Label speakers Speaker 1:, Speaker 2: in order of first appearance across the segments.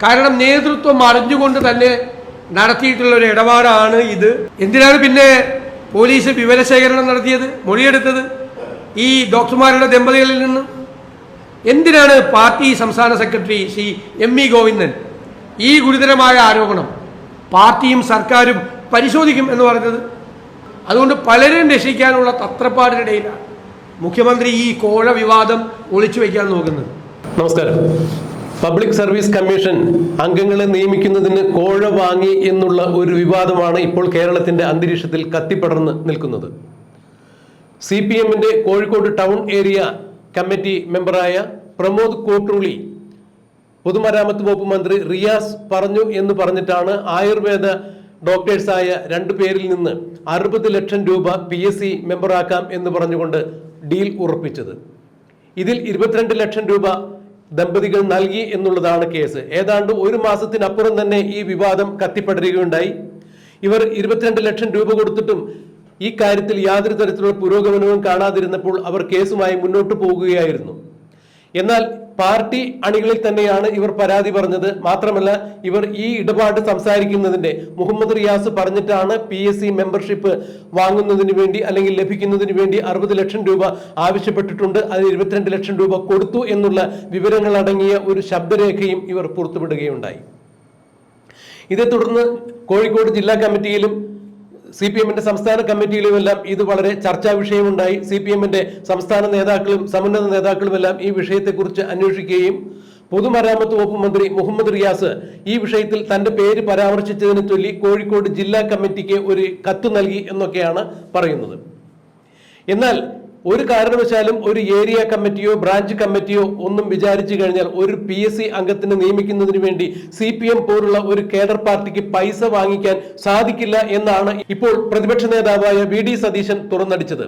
Speaker 1: കാരണം നേതൃത്വം അറിഞ്ഞുകൊണ്ട് തന്നെ നടത്തിയിട്ടുള്ള ഒരു ഇടപാടാണ് ഇത്. എന്തിനാണ് പിന്നെ പോലീസ് വിവരശേഖരണം നടത്തിയത്, മൊഴിയെടുത്തത് ഈ ഡോക്ടർമാരുടെ ദമ്പതികളിൽ നിന്ന്? എന്തിനാണ് പാർട്ടി സംസ്ഥാന സെക്രട്ടറി ശ്രീ എം.വി. ഗോവിന്ദൻ ഈ ഗുരുതരമായ ആരോപണം പാർട്ടിയും സർക്കാരും പരിശോധിക്കും എന്ന് പറഞ്ഞത്? അതുകൊണ്ട് പലരും രക്ഷിക്കാനുള്ള തത്രപ്പാടിനിടയിലാണ് മുഖ്യമന്ത്രി ഈ കോഴ വിവാദം ഒളിച്ചു വയ്ക്കാൻ നോക്കുന്നത്.
Speaker 2: നമസ്കാരം. പബ്ലിക് സർവീസ് കമ്മീഷൻ അംഗങ്ങളെ നിയമിക്കുന്നതിന് കോഴ വാങ്ങി എന്നുള്ള ഒരു വിവാദമാണ് ഇപ്പോൾ കേരളത്തിന്റെ അന്തരീക്ഷത്തിൽ കത്തിപ്പടർന്ന് നിൽക്കുന്നത്. CPM-ന്റെ കോഴിക്കോട് ടൗൺ ഏരിയ കമ്മിറ്റി മെമ്പറായ പ്രമോദ് കോട്ടൂളി പൊതുമരാമത്ത് വകുപ്പ് മന്ത്രി റിയാസ് പറഞ്ഞു എന്ന് പറഞ്ഞിട്ടാണ് ആയുർവേദ ഡോക്ടേഴ്സായ 2 പേരിൽ നിന്ന് 60 ലക്ഷം രൂപ PSC മെമ്പറാക്കാം എന്ന് പറഞ്ഞുകൊണ്ട് ഡീൽ ഉറപ്പിച്ചത്. ഇതിൽ 22 ലക്ഷം രൂപ ദമ്പതികൾ നൽകി എന്നുള്ളതാണ് കേസ്. ഏതാണ്ട് 1 മാസത്തിനപ്പുറം തന്നെ ഈ വിവാദം കത്തിപ്പടരുകയുണ്ടായി. ഇവർ 22 ലക്ഷം രൂപ കൊടുത്തിട്ടും ഈ കാര്യത്തിൽ യാതൊരു തരത്തിലുള്ള പുരോഗമനവും കാണാതിരുന്നപ്പോൾ അവർ കേസുമായി മുന്നോട്ട് പോകുകയായിരുന്നു. എന്നാൽ പാർട്ടി അണികളിൽ തന്നെയാണ് ഇവർ പരാതി പറഞ്ഞത്. മാത്രമല്ല, ഇവർ ഈ ഇടപാട് സംസാരിക്കുന്നതിന്റെ മുഹമ്മദ് റിയാസ് പറഞ്ഞിട്ടാണ് PSC മെമ്പർഷിപ്പ് വാങ്ങുന്നതിന് വേണ്ടി അല്ലെങ്കിൽ ലഭിക്കുന്നതിന് വേണ്ടി 60 ലക്ഷം രൂപ ആവശ്യപ്പെട്ടിട്ടുണ്ട്, അതിന് 22 ലക്ഷം രൂപ കൊടുത്തു എന്നുള്ള വിവരങ്ങൾ അടങ്ങിയ ഒരു ശബ്ദരേഖയും ഇവർ പുറത്തുവിടുകയുണ്ടായി. ഇതേ തുടർന്ന് കോഴിക്കോട് ജില്ലാ കമ്മിറ്റിയിലും CPM-ന്റെ സംസ്ഥാന കമ്മിറ്റിയിലുമെല്ലാം ഇത് വളരെ ചർച്ചാ വിഷയമുണ്ടായി. CPM-ന്റെ സംസ്ഥാന നേതാക്കളും സമുന്നത നേതാക്കളുമെല്ലാം ഈ വിഷയത്തെക്കുറിച്ച് അന്വേഷിക്കുകയും പൊതുമരാമത്ത് വകുപ്പ് മന്ത്രി മുഹമ്മദ് റിയാസ് ഈ വിഷയത്തിൽ തന്റെ പേര് പരാമർശിച്ചതിനെ ചൊല്ലി കോഴിക്കോട് ജില്ലാ കമ്മിറ്റിക്ക് ഒരു കത്ത് നൽകി എന്നൊക്കെയാണ് പറയുന്നത്. എന്നാൽ ഒരു കാരണവശാലും ഒരു ഏരിയ കമ്മിറ്റിയോ ബ്രാഞ്ച് കമ്മിറ്റിയോ ഒന്നും വിചാരിച്ചു കഴിഞ്ഞാൽ ഒരു PSC അംഗത്തിന് നിയമിക്കുന്നതിന് വേണ്ടി CPM പോലുള്ള ഒരു കേഡർ പാർട്ടിക്ക് പൈസ വാങ്ങിക്കാൻ സാധിക്കില്ല എന്നാണ് ഇപ്പോൾ പ്രതിപക്ഷ നേതാവായ VD സതീശൻ തുറന്നടിച്ചത്.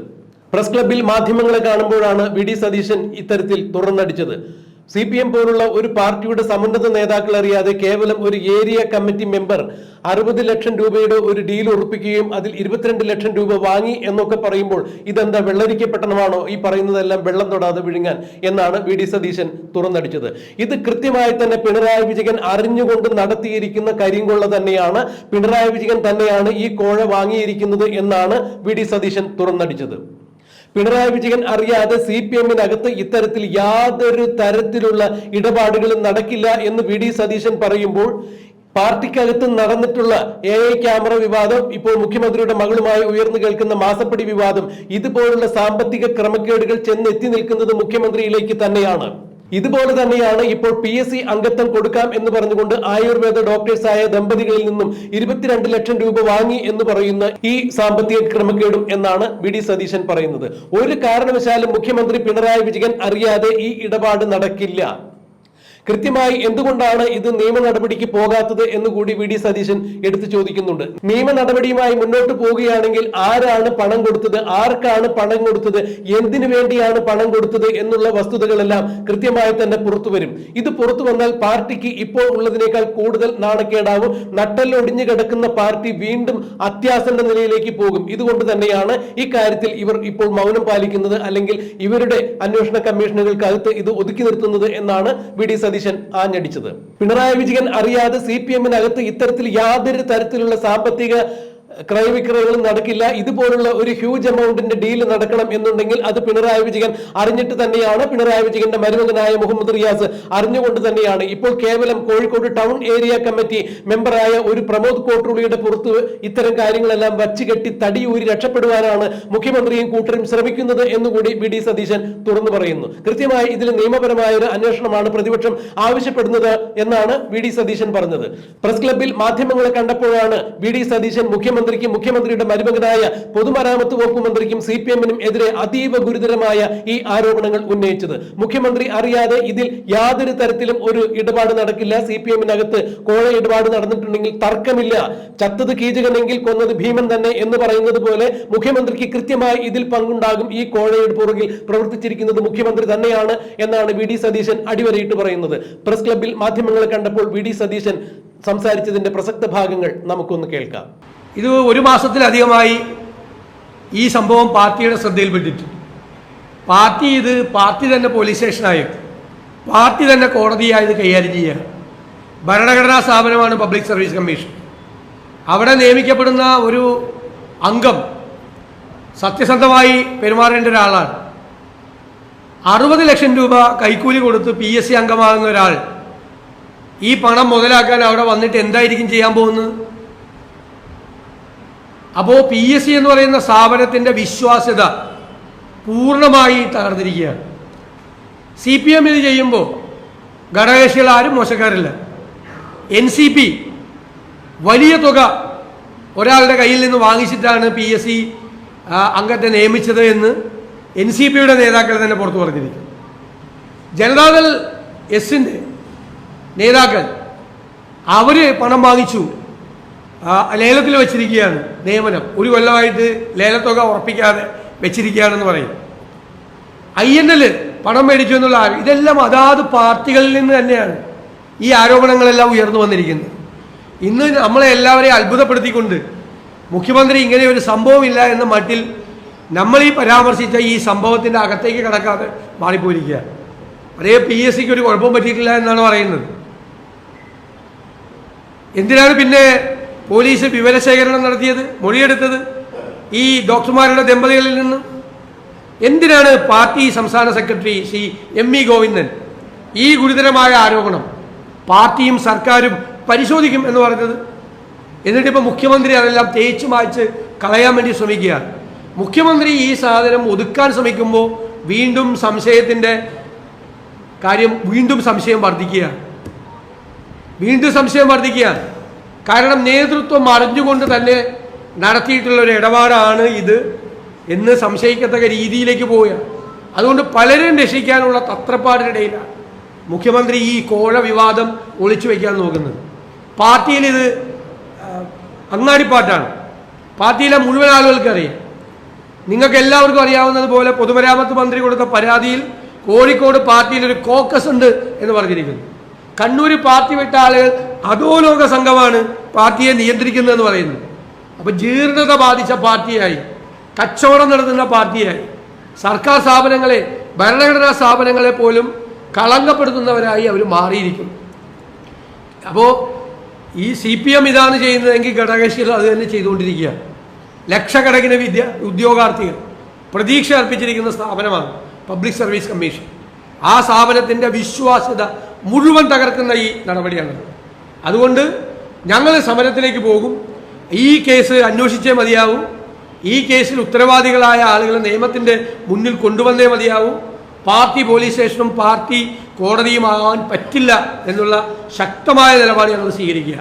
Speaker 2: പ്രസ് ക്ലബിൽ മാധ്യമങ്ങളെ കാണുമ്പോഴാണ് VD സതീശൻ ഇത്തരത്തിൽ തുറന്നടിച്ചത്. CPM പോലുള്ള ഒരു പാർട്ടിയുടെ സമുന്നത നേതാക്കൾ അറിയാതെ കേവലം ഒരു ഏരിയ കമ്മിറ്റി മെമ്പർ 60 ലക്ഷം രൂപയുടെ ഒരു ഡീൽ ഉറപ്പിക്കുകയും അതിൽ 22 ലക്ഷം രൂപ വാങ്ങി എന്നൊക്കെ പറയുമ്പോൾ ഇതെന്താ വെള്ളരിക്കപ്പെട്ടണമാണോ ഈ പറയുന്നതെല്ലാം വെള്ളം തൊടാതെ വിഴുങ്ങാൻ എന്നാണ് VD സതീശൻ തുറന്നടിച്ചത്. ഇത് കൃത്യമായി തന്നെ പിണറായി വിജയൻ അറിഞ്ഞുകൊണ്ട് നടത്തിയിരിക്കുന്ന കരിങ്കൊള്ള തന്നെയാണ്. പിണറായി വിജയൻ തന്നെയാണ് ഈ കോഴ വാങ്ങിയിരിക്കുന്നത് എന്നാണ് VD സതീശൻ തുറന്നടിച്ചത്. പിണറായി വിജയൻ അറിയാതെ CPM-നകത്ത് ഇത്തരത്തിൽ യാതൊരു തരത്തിലുള്ള ഇടപാടുകളും നടക്കില്ല എന്ന് VD സതീശൻ പറയുമ്പോൾ പാർട്ടിക്കകത്ത് നടന്നിട്ടുള്ള AI ക്യാമറ വിവാദം, ഇപ്പോൾ മുഖ്യമന്ത്രിയുടെ മകളുമായി ഉയർന്നു കേൾക്കുന്ന മാസപ്പടി വിവാദം, ഇതുപോലുള്ള സാമ്പത്തിക ക്രമക്കേടുകൾ ചെന്നെത്തി നിൽക്കുന്നത് മുഖ്യമന്ത്രിയിലേക്ക് തന്നെയാണ്. ഇതുപോലെ തന്നെയാണ് ഇപ്പോൾ PSC അംഗത്വം കൊടുക്കാം എന്ന് പറഞ്ഞുകൊണ്ട് ആയുർവേദ ഡോക്ടേഴ്സായ ദമ്പതികളിൽ നിന്നും 22 ലക്ഷം രൂപ വാങ്ങി എന്ന് പറയുന്ന ഈ സാമ്പത്തിക ക്രമക്കേടും എന്നാണ് VD സതീശൻ പറയുന്നത്. ഒരു കാരണവശാലും മുഖ്യമന്ത്രി പിണറായി വിജയൻ അറിയാതെ ഈ ഇടപാട് നടക്കില്ല. കൃത്യമായി എന്തുകൊണ്ടാണ് ഇത് നിയമ നടപടിക്ക് പോകാത്തത് എന്ന് കൂടി VD സതീശൻ എടുത്തു ചോദിക്കുന്നുണ്ട്. നിയമ നടപടിയുമായി മുന്നോട്ട് പോവുകയാണെങ്കിൽ ആരാണ് പണം കൊടുത്തത്, ആർക്കാണ് പണം കൊടുത്തത്, എന്തിനു വേണ്ടിയാണ് പണം കൊടുത്തത് എന്നുള്ള വസ്തുതകളെല്ലാം കൃത്യമായി തന്നെ പുറത്തു വരും. ഇത് പുറത്തു വന്നാൽ പാർട്ടിക്ക് ഇപ്പോൾ ഉള്ളതിനേക്കാൾ കൂടുതൽ നാണക്കേടാവും. നട്ടെല്ലൊടിഞ്ഞു കിടക്കുന്ന പാർട്ടി വീണ്ടും അത്യാസന്ന നിലയിലേക്ക് പോകും. ഇതുകൊണ്ട് തന്നെയാണ് ഇക്കാര്യത്തിൽ ഇവർ ഇപ്പോൾ മൗനം പാലിക്കുന്നത്, അല്ലെങ്കിൽ ഇവരുടെ അന്വേഷണ കമ്മീഷനുകൾക്കകത്ത് ഇത് ഒതുക്കി നിർത്തുന്നത് എന്നാണ് VD സതീശൻ ആഞ്ഞടിച്ചത്. പിണറായി വിജയൻ അറിയാതെ CPM-നകത്ത് ഇത്തരത്തിൽ യാതൊരു തരത്തിലുള്ള സാമ്പത്തിക ക്രയവിക്രയങ്ങളും നടക്കില്ല. ഇതുപോലുള്ള ഒരു ഹ്യൂജ് എമൗണ്ടിന്റെ ഡീൽ നടക്കണം എന്നുണ്ടെങ്കിൽ അത് പിണറായി വിജയൻ അറിഞ്ഞിട്ട് തന്നെയാണ്. പിണറായി വിജയന്റെ മരുമകനായ മുഹമ്മദ് റിയാസ് അറിഞ്ഞുകൊണ്ട് തന്നെയാണ്. ഇപ്പോൾ കേവലം കോഴിക്കോട് ടൗൺ ഏരിയ കമ്മിറ്റി മെമ്പറായ ഒരു പ്രമോദ് കോട്ടൂളിയുടെ പുറത്ത് ഇത്തരം കാര്യങ്ങളെല്ലാം വച്ചുകെട്ടി തടിയൂരി രക്ഷപ്പെടുവാനാണ് മുഖ്യമന്ത്രിയും കൂട്ടരും ശ്രമിക്കുന്നത് എന്നുകൂടി VD സതീശൻ തുറന്നു പറയുന്നു. കൃത്യമായി ഇതിൽ നിയമപരമായ ഒരു അന്വേഷണമാണ് പ്രതിപക്ഷം ആവശ്യപ്പെടുന്നത് എന്നാണ് VD സതീശൻ പറഞ്ഞത്. പ്രസ് ക്ലബിൽ മാധ്യമങ്ങളെ കണ്ടപ്പോഴാണ് VD സതീശൻ മുഖ്യമന്ത്രിയുടെ മരുമകനായ പൊതുമരാമത്ത് വകുപ്പ് മന്ത്രിക്കും CPM-നും എതിരെ അതീവ ഗുരുതരമായ ഈ ആരോപണങ്ങൾ ഉന്നയിച്ചത്. മുഖ്യമന്ത്രി അറിയാതെ ഇതിൽ യാതൊരു തരത്തിലും ഒരു ഇടപാട് നടക്കില്ല. CPM-നകത്ത് കോഴ ഇടപാട് നടന്നിട്ടുണ്ടെങ്കിൽ തർക്കമില്ല. ചത്തത് കീചകനെങ്കിൽ കൊന്നത് ഭീമൻ തന്നെ എന്ന് പറയുന്നത് പോലെ മുഖ്യമന്ത്രിക്ക് കൃത്യമായി ഇതിൽ പങ്കുണ്ടാകും. ഈ കോഴയുടെ പുറകിൽ പ്രവർത്തിച്ചിരിക്കുന്നത് മുഖ്യമന്ത്രി തന്നെയാണ് എന്നാണ് VD സതീശൻ അടിവരയിട്ട് പറയുന്നത്. പ്രസ് ക്ലബിൽ മാധ്യമങ്ങളെ കണ്ടപ്പോൾ VD സതീശൻ സംസാരിച്ചതിന്റെ പ്രസക്ത ഭാഗങ്ങൾ നമുക്കൊന്ന് കേൾക്കാം.
Speaker 1: ഇത് 1 മാസത്തിലധികമായി ഈ സംഭവം പാർട്ടിയുടെ ശ്രദ്ധയിൽപ്പെട്ടിട്ട് പാർട്ടി തന്നെ പോലീസ് സ്റ്റേഷനായി, പാർട്ടി തന്നെ കോടതിയായത് കൈകാര്യം ചെയ്യുക. ഭരണഘടനാ സ്ഥാപനമാണ് പബ്ലിക് സർവീസ് കമ്മീഷൻ. അവിടെ നിയമിക്കപ്പെടുന്ന ഒരു അംഗം സത്യസന്ധമായി പെരുമാറേണ്ട ഒരാളാണ്. 60 ലക്ഷം രൂപ കൈക്കൂലി കൊടുത്ത് PSC അംഗമാകുന്ന ഒരാൾ ഈ പണം മുതലാക്കാൻ അവിടെ വന്നിട്ട് എന്തായിരിക്കും ചെയ്യാൻ പോകുന്നത്? അപ്പോൾ PSC എന്ന് പറയുന്ന സ്ഥാപനത്തിൻ്റെ വിശ്വാസ്യത പൂർണ്ണമായി തകർന്നിരിക്കുകയാണ്. CPM ഇത് ചെയ്യുമ്പോൾ ഘടകകക്ഷികൾ ആരും മോശക്കാരില്ല. NCP വലിയ തുക ഒരാളുടെ കയ്യിൽ നിന്ന് വാങ്ങിച്ചിട്ടാണ് PSC അംഗത്തെ നിയമിച്ചത് എന്ന് NCPയുടെ നേതാക്കൾ തന്നെ പുറത്തു പറഞ്ഞിരിക്കും. ജനതാദൾ എസിൻ്റെ നേതാക്കൾ അവർ പണം വാങ്ങിച്ചു, ലേലത്തിൽ വെച്ചിരിക്കുകയാണ്. നിയമനം 1 കൊല്ലമായിട്ട് ലേലത്തുക ഉറപ്പിക്കാതെ വെച്ചിരിക്കുകയാണെന്ന് പറയും. INL പണം മേടിച്ചു എന്നുള്ള ഇതെല്ലാം അതാത് പാർട്ടികളിൽ നിന്ന് തന്നെയാണ് ഈ ആരോപണങ്ങളെല്ലാം ഉയർന്നു വന്നിരിക്കുന്നത്. ഇന്ന് നമ്മളെ എല്ലാവരെയും അത്ഭുതപ്പെടുത്തിക്കൊണ്ട് മുഖ്യമന്ത്രി ഇങ്ങനെ ഒരു സംഭവമില്ല എന്ന മട്ടിൽ നമ്മൾ ഈ പരാമർശിച്ച ഈ സംഭവത്തിൻ്റെ അകത്തേക്ക് കടക്കാതെ മാറിപ്പോയിരിക്കുക. അതേ PSCക്ക് ഒരു കുഴപ്പം പറ്റിയിട്ടില്ല എന്നാണ് പറയുന്നത്. എന്തിനാണ് പിന്നെ പോലീസ് വിവരശേഖരണം നടത്തിയത്, മൊഴിയെടുത്തത് ഈ ഡോക്ടർമാരുടെ ദമ്പതികളിൽ നിന്ന്? എന്തിനാണ് പാർട്ടി സംസ്ഥാന സെക്രട്ടറി ശ്രീ ME ഗോവിന്ദൻ ഈ ഗുരുതരമായ ആരോപണം പാർട്ടിയും സർക്കാരും പരിശോധിക്കും എന്ന് പറഞ്ഞത്? എന്നിട്ടിപ്പോൾ മുഖ്യമന്ത്രി അതെല്ലാം തേച്ച് മായ്ച്ച് കളയാൻ വേണ്ടി ശ്രമിക്കുകയാണ്. മുഖ്യമന്ത്രി ഈ സാധനം ഒതുക്കാൻ ശ്രമിക്കുമ്പോൾ വീണ്ടും സംശയത്തിൻ്റെ കാര്യം, വീണ്ടും സംശയം വർദ്ധിക്കുകയാണ്. കാരണം നേതൃത്വം അറിഞ്ഞുകൊണ്ട് തന്നെ നടത്തിയിട്ടുള്ള ഒരു ഇടപാടാണ് ഇത് എന്ന് സംശയിക്കത്തക്ക രീതിയിലേക്ക് പോവുകയാണ്. അതുകൊണ്ട് പലരും രക്ഷിക്കാനുള്ള തത്രപ്പാടിനിടയിലാണ് മുഖ്യമന്ത്രി ഈ കോഴ വിവാദം ഒളിച്ചു വയ്ക്കാൻ നോക്കുന്നത്. പാർട്ടിയിൽ ഇത് അങ്ങാടിപ്പാട്ടാണ്. പാർട്ടിയിലെ മുഴുവൻ ആളുകൾക്കറിയാം. നിങ്ങൾക്ക് എല്ലാവർക്കും അറിയാവുന്നതുപോലെ പൊതുമരാമത്ത് മന്ത്രി കൊടുത്ത പരാതിയിൽ കോഴിക്കോട് പാർട്ടിയിൽ ഒരു കോക്കസ് ഉണ്ട് എന്ന് പറഞ്ഞിരിക്കുന്നു. കണ്ണൂർ പാർട്ടി വിട്ട ആളുകൾ അധോലോക സംഘമാണ് പാർട്ടിയെ നിയന്ത്രിക്കുന്നതെന്ന് പറയുന്നു. അപ്പോൾ ജീർണത ബാധിച്ച പാർട്ടിയായി, കച്ചവടം നടത്തുന്ന പാർട്ടിയായി, സർക്കാർ സ്ഥാപനങ്ങളെ, ഭരണഘടനാ സ്ഥാപനങ്ങളെ പോലും കളങ്കപ്പെടുത്തുന്നവരായി അവർ മാറിയിരിക്കും. അപ്പോൾ ഈ CPM ഇതാണ് ചെയ്യുന്നതെങ്കിൽ ഘടകകക്ഷികൾ അത് തന്നെ ചെയ്തുകൊണ്ടിരിക്കുക. ലക്ഷക്കണക്കിന് ഉദ്യോഗാർത്ഥികൾ പ്രതീക്ഷ അർപ്പിച്ചിരിക്കുന്ന സ്ഥാപനമാണ് പബ്ലിക് സർവീസ് കമ്മീഷൻ. ആ സ്ഥാപനത്തിൻ്റെ വിശ്വാസ്യത മുഴുവൻ തകർക്കുന്ന ഈ നടപടിയാണ്. അതുകൊണ്ട് ഞങ്ങൾ സമരത്തിലേക്ക് പോകും. ഈ കേസ് അന്വേഷിച്ചേ മതിയാവും. ഈ കേസിൽ ഉത്തരവാദികളായ ആളുകളെ നിയമത്തിൻ്റെ മുന്നിൽ കൊണ്ടുവന്നേ മതിയാവും. പാർട്ടി പോലീസ് സ്റ്റേഷനും പാർട്ടി കോടതിയുമാകാൻ പറ്റില്ല എന്നുള്ള ശക്തമായ നിലപാട് ഞങ്ങൾ സ്വീകരിക്കുക.